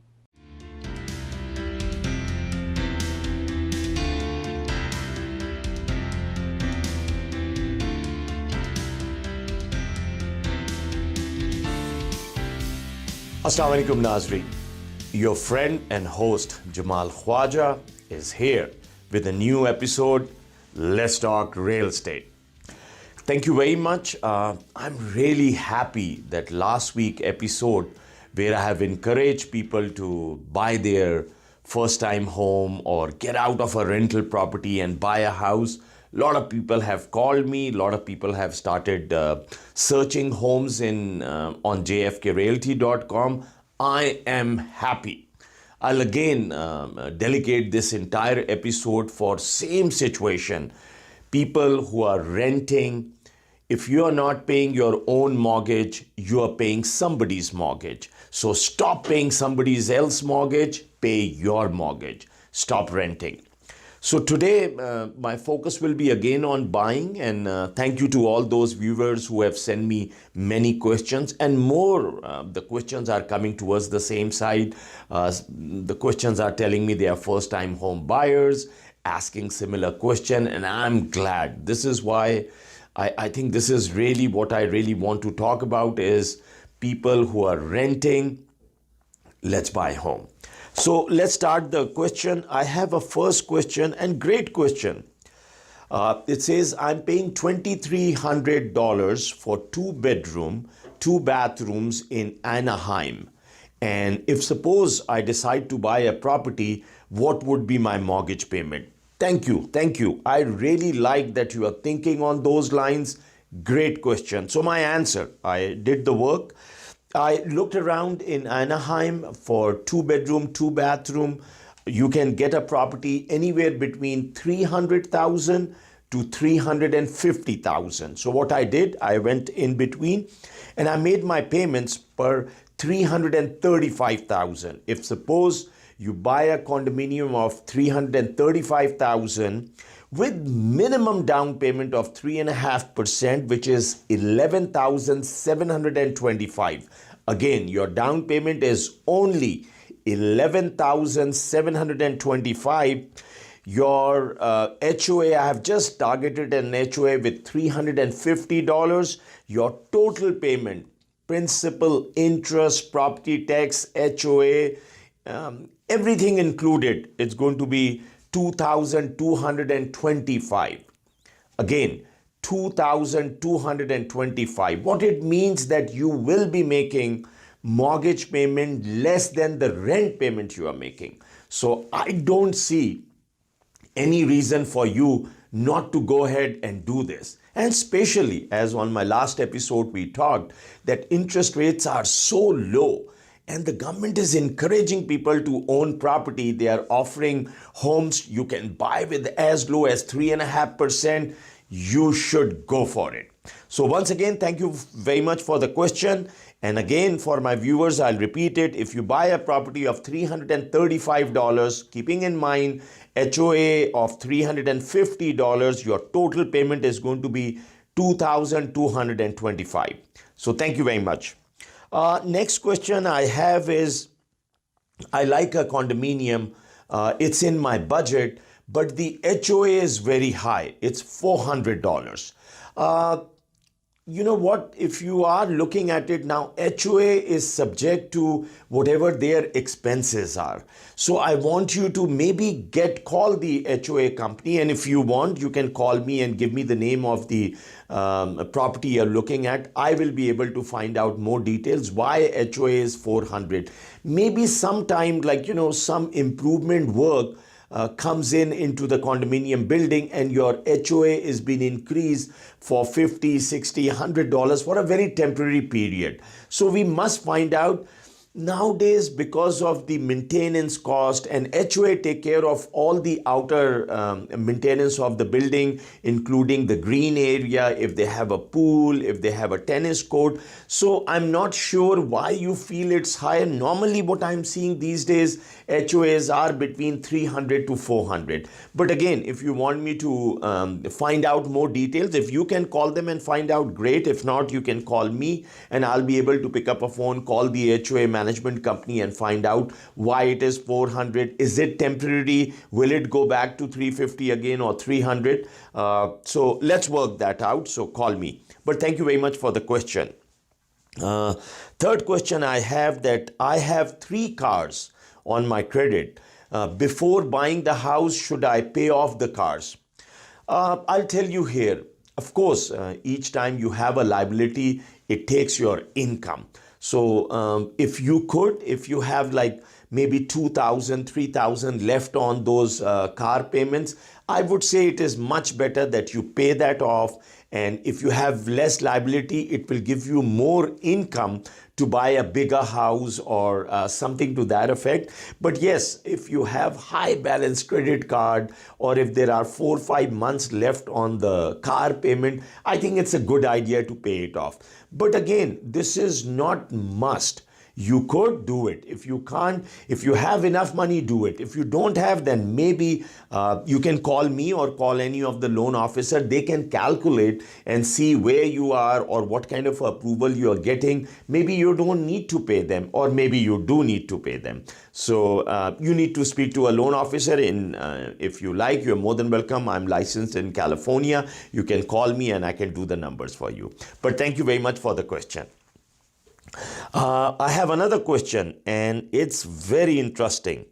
Assalamu alaikum Nazreen. Your friend and host Jamal Khwaja is here with a new episode, Let's Talk Real Estate. Thank you very much. I'm really happy that last week episode where I have encouraged people to buy their first time home or get out of a rental property and buy a house. A lot of people have called me. A lot of people have started searching homes on jfkrealty.com. I am happy. I'll again delegate this entire episode for same situation. People who are renting. If you are not paying your own mortgage, you are paying somebody's mortgage. So stop paying somebody else's mortgage. Pay your mortgage. Stop renting. So today, my focus will be again on buying, and thank you to all those viewers who have sent me many questions, and more the questions are coming towards the same side. The questions are telling me they are first time home buyers, asking similar question, and I'm glad. This is why I think this is really what I really want to talk about is people who are renting, let's buy home. So let's start the question. I have a first question, and great question. It says, I'm paying $2,300 for 2-bedroom, 2 bathrooms in Anaheim. And if suppose I decide to buy a property, what would be my mortgage payment? Thank you. Thank you. I really like that you are thinking on those lines. Great question. So my answer, I did the work. I looked around in Anaheim for 2-bedroom, 2-bathroom. You can get a property anywhere between $300,000 to $350,000. So what I did, I went in between and I made my payments per $335,000. If suppose you buy a condominium of $335,000 with minimum down payment of 3.5%, which is $11,725. Again, your down payment is only $11,725. Your HOA, I have just targeted an HOA with $350. Your total payment, principal, interest, property tax, HOA, everything included, it's going to be $2,225. Again, $2,225. What it means that you will be making mortgage payment less than the rent payment you are making. So I don't see any reason for you not to go ahead and do this. And especially as on my last episode we talked that interest rates are so low and the government is encouraging people to own property. They are offering homes you can buy with as low as 3.5%. You should go for it. So once again, thank you very much for the question. And again, for my viewers, I'll repeat it. If you buy a property of $335, keeping in mind HOA of $350, your total payment is going to be $2,225. So thank you very much. Next question I have is, I like a condominium. It's in my budget, but the HOA is very high. It's $400. You know what, if you are looking at it now, HOA is subject to whatever their expenses are. So I want you to maybe call the HOA company, and if you want, you can call me and give me the name of the property you're looking at. I will be able to find out more details why HOA is 400. Maybe sometime, like, you know, some improvement work comes into the condominium building and your HOA is being increased for $50, $60, $100 for a very temporary period. So we must find out. Nowadays, because of the maintenance cost, and HOA take care of all the outer maintenance of the building, including the green area, if they have a pool, if they have a tennis court. So I'm not sure why you feel it's higher. Normally what I'm seeing these days, HOAs are between 300 to 400. But again, if you want me to find out more details, if you can call them and find out, great. If not, you can call me and I'll be able to pick up a phone, call the HOA management company and find out why it is 400. Is it temporary? Will it go back to 350 again or 300? So let's work that out. So call me. But thank you very much for the question. Third question I have, that I have 3 cars on my credit. Before buying the house, should I pay off the cars? I'll tell you here. Of course, each time you have a liability, it takes your income. So if you have like maybe 2,000, 3,000 left on those car payments, I would say it is much better that you pay that off. And if you have less liability, it will give you more income to buy a bigger house or something to that effect. But yes, if you have high balance credit card, or if there are 4 or 5 months left on the car payment, I think it's a good idea to pay it off. But again, this is not must. You could do it. If you can't, if you have enough money, do it. If you don't have, then maybe you can call me or call any of the loan officer. They can calculate and see where you are or what kind of approval you are getting. Maybe you don't need to pay them, or maybe you do need to pay them. So you need to speak to a loan officer. If you like, you're more than welcome. I'm licensed in California. You can call me and I can do the numbers for you. But thank you very much for the question. I have another question, and it's very interesting.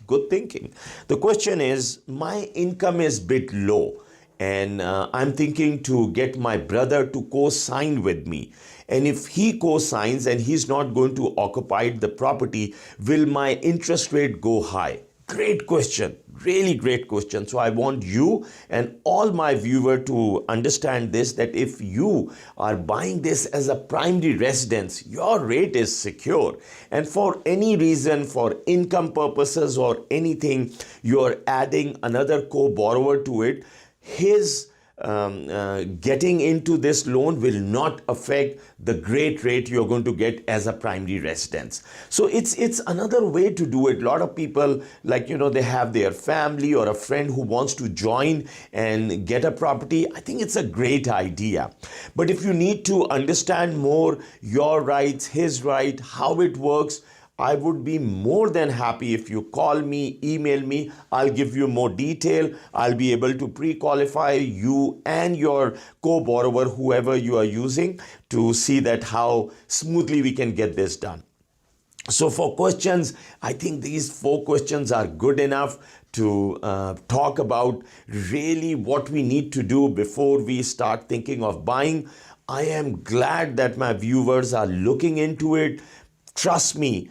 Good thinking. The question is, my income is a bit low, and I'm thinking to get my brother to co-sign with me. And if he co-signs and he's not going to occupy the property, will my interest rate go high? Great question. Really great question. So I want you and all my viewers to understand this, that if you are buying this as a primary residence, your rate is secure. And for any reason, for income purposes or anything, you're adding another co-borrower to it, his getting into this loan will not affect the great rate you're going to get as a primary residence. So it's another way to do it. A lot of people, like, they have their family or a friend who wants to join and get a property. I think it's a great idea. But if you need to understand more your rights, his right, how it works, I would be more than happy if you call me, email me. I'll give you more detail. I'll be able to pre-qualify you and your co-borrower, whoever you are using, to see that how smoothly we can get this done. So for questions, I think these 4 questions are good enough to talk about really what we need to do before we start thinking of buying. I am glad that my viewers are looking into it. Trust me,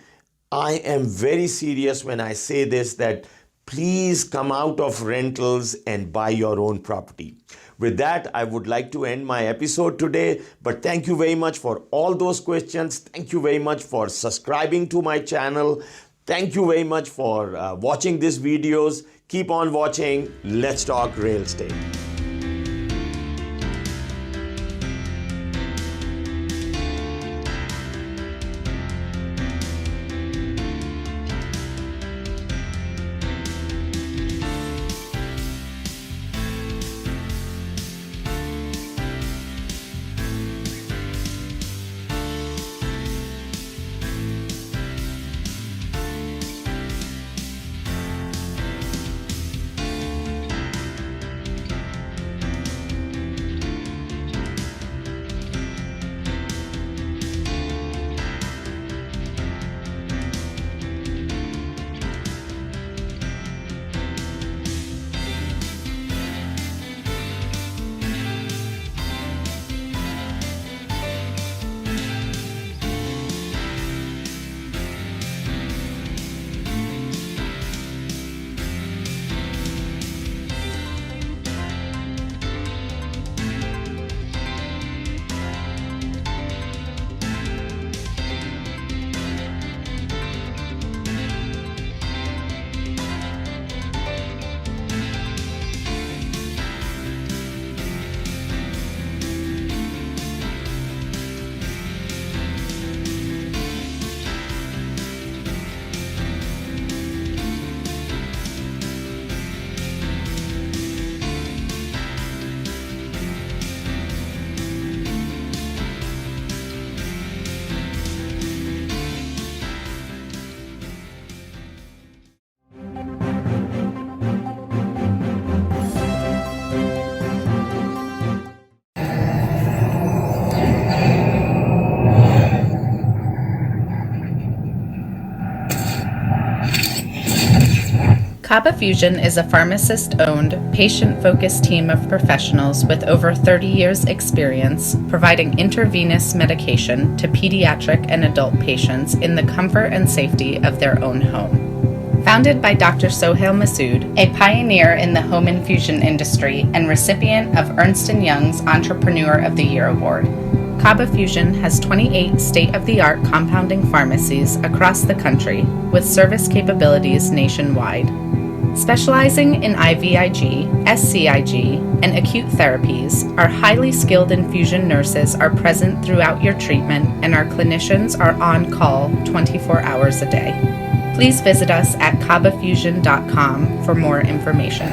I am very serious when I say this, that please come out of rentals and buy your own property. With that, I would like to end my episode today, but thank you very much for all those questions. Thank you very much for subscribing to my channel. Thank you very much for watching these videos. Keep on watching Let's Talk Real Estate. Kaba Fusion is a pharmacist-owned, patient-focused team of professionals with over 30 years' experience providing intravenous medication to pediatric and adult patients in the comfort and safety of their own home. Founded by Dr. Sohail Masood, a pioneer in the home infusion industry and recipient of Ernst & Young's Entrepreneur of the Year Award, Kaba Fusion has 28 state-of-the-art compounding pharmacies across the country with service capabilities nationwide. Specializing in IVIG, SCIG, and acute therapies, our highly skilled infusion nurses are present throughout your treatment and our clinicians are on call 24 hours a day. Please visit us at kabafusion.com for more information.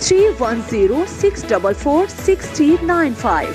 3106446395।